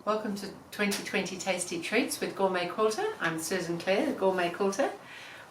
Welcome to 2020 Tasty Treats with GourmetQuilter. I'm Susan Clare, the GourmetQuilter.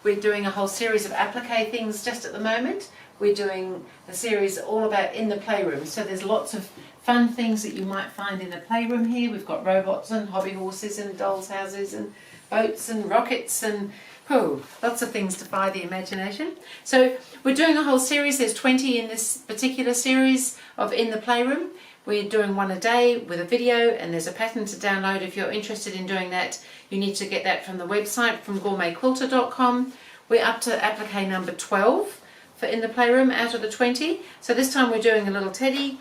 We're doing a whole series of applique things just at the moment. We're doing a series all about in the playroom. So there's lots of fun things that you might find in the playroom here. We've got robots and hobby horses and dolls' houses and boats and rockets and lots of things to fire the imagination. So we're doing a whole series. There's 20 in this particular series of in the playroom. We're doing one a day with a video, and there's a pattern to download. If you're interested in doing that, you need to get that from the website, from GourmetQuilter.com. We're up to applique number 12 for in the playroom out of the 20. So this time we're doing a little teddy,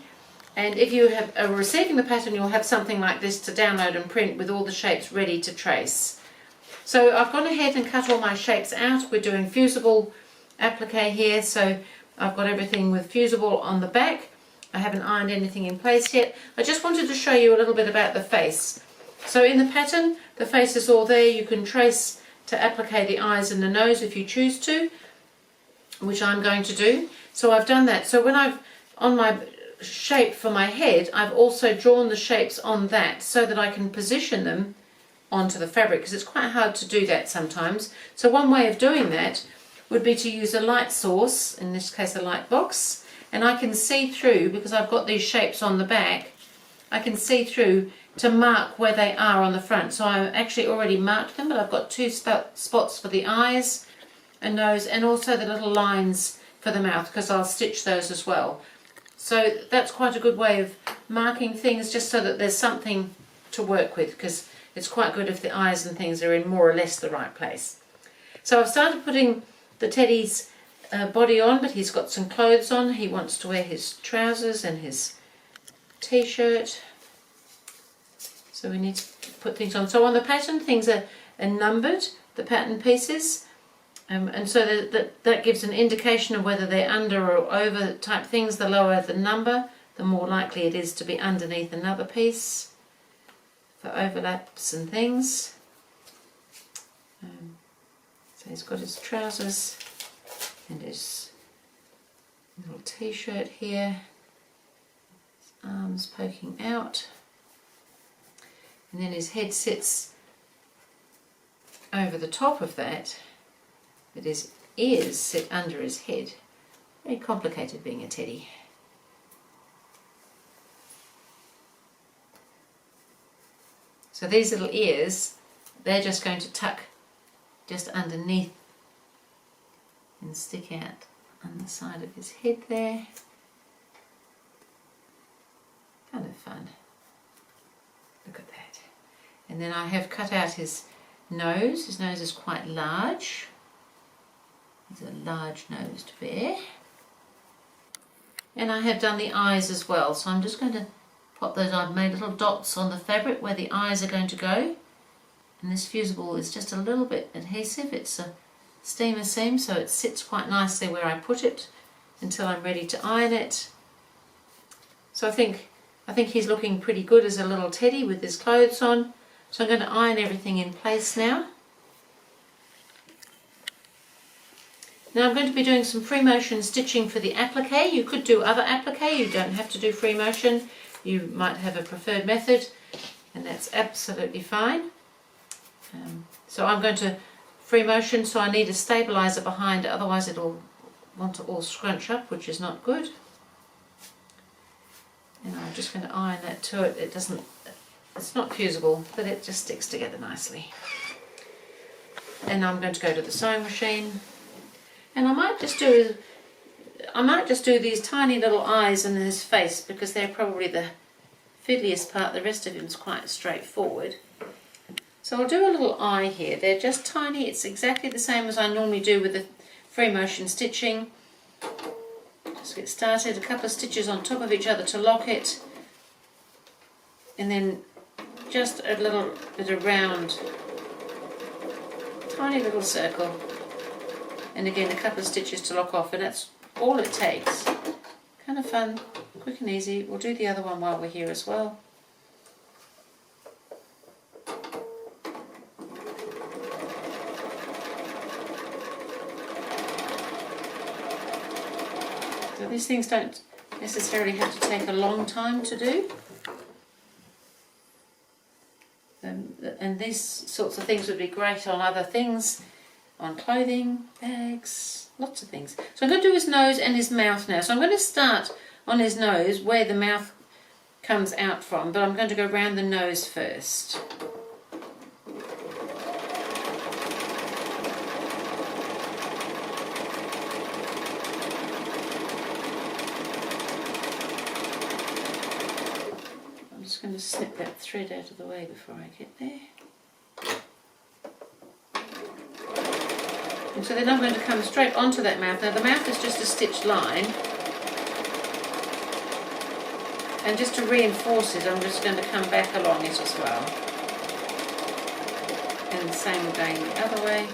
and if you are receiving the pattern, you'll have something like this to download and print with all the shapes ready to trace. So I've gone ahead and cut all my shapes out. We're doing fusible applique here, so I've got everything with fusible on the back. I haven't ironed anything in place yet. I just wanted to show you a little bit about the face. So in the pattern, the face is all there. You can trace to applique the eyes and the nose if you choose to, which I'm going to do. So I've done that. So when on my shape for my head, I've also drawn the shapes on that so that I can position them onto the fabric, because it's quite hard to do that sometimes. So one way of doing that would be to use a light source, in this case a light box, and I can see through, because I've got these shapes on the back, I can see through to mark where they are on the front. So I actually already marked them, but I've got two spots for the eyes and nose, and also the little lines for the mouth, because I'll stitch those as well. So that's quite a good way of marking things, just so that there's something to work with, because it's quite good if the eyes and things are in more or less the right place. So I've started putting the teddy's body on, but he's got some clothes on. He wants to wear his trousers and his t-shirt, so we need to put things on. So on the pattern, things are numbered, the pattern pieces, and so that gives an indication of whether they're under or over type things. The lower the number, the more likely it is to be underneath another piece for overlaps and things. So he's got his trousers and his little t-shirt here, his arms poking out, and then his head sits over the top of that, but his ears sit under his head. Very complicated being a teddy. So these little ears, they're just going to tuck just underneath and stick out on the side of his head there. Kind of fun. Look at that. And then I have cut out his nose. His nose is quite large. He's a large-nosed bear. And I have done the eyes as well. So I'm just going to pop those. I've made little dots on the fabric where the eyes are going to go. And this fusible is just a little bit adhesive. It's a steamer seam, so it sits quite nicely where I put it until I'm ready to iron it. So I think he's looking pretty good as a little teddy with his clothes on. So I'm going to iron everything in place now. Now I'm going to be doing some free motion stitching for the applique. You could do other applique, you don't have to do free motion. You might have a preferred method, and that's absolutely fine. So I'm going to free motion, so I need a stabilizer behind, otherwise it'll want to all scrunch up, which is not good. And I'm just going to iron that to it. It's not fusible, but it just sticks together nicely. And I'm going to go to the sewing machine, and I might just do these tiny little eyes in his face, because they're probably the fiddliest part. The rest of him is quite straightforward. So I'll do a little eye here. They're just tiny. It's exactly the same as I normally do with the free motion stitching. Just get started. A couple of stitches on top of each other to lock it, and then just a little bit around, tiny little circle, and again a couple of stitches to lock off, and that's all it takes. Kind of fun, quick and easy. We'll do the other one while we're here as well. So these things don't necessarily have to take a long time to do. and these sorts of things would be great on other things, on clothing, bags, lots of things. So I'm going to do his nose and his mouth now. So I'm going to start on his nose where the mouth comes out from, but I'm going to go around the nose first. I'm just going to snip that thread out of the way before I get there. And so then I'm going to come straight onto that mouth. Now the mouth is just a stitched line. And just to reinforce it, I'm just going to come back along it as well. And the same going the other way.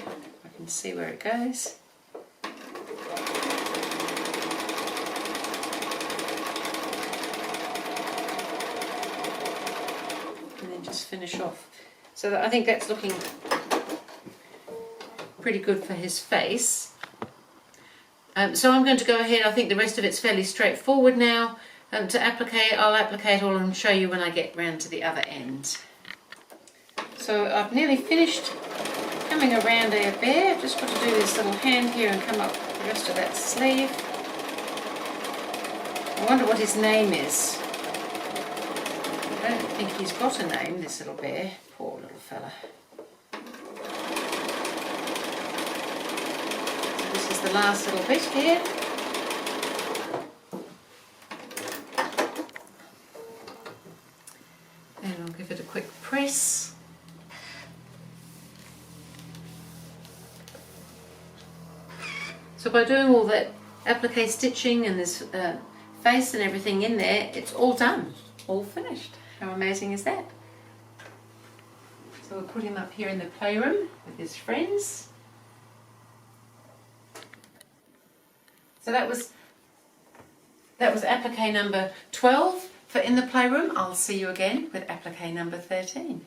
I can see where it goes. And then just finish off. So that I think that's looking pretty good for his face. So I'm going to go ahead. I think the rest of it's fairly straightforward now. To applique, I'll applique it all and show you when I get round to the other end. So I've nearly finished coming around our bear. I've just got to do this little hand here and come up the rest of that sleeve. I wonder what his name is. I don't think he's got a name, this little bear. Poor little fella. So this is the last little bit here. And I'll give it a quick press. So by doing all that applique stitching and this face and everything in there, it's all done, all finished. How amazing is that? So we'll put him up here in the playroom with his friends. So that was applique number 12 for in the playroom. I'll see you again with applique number 13.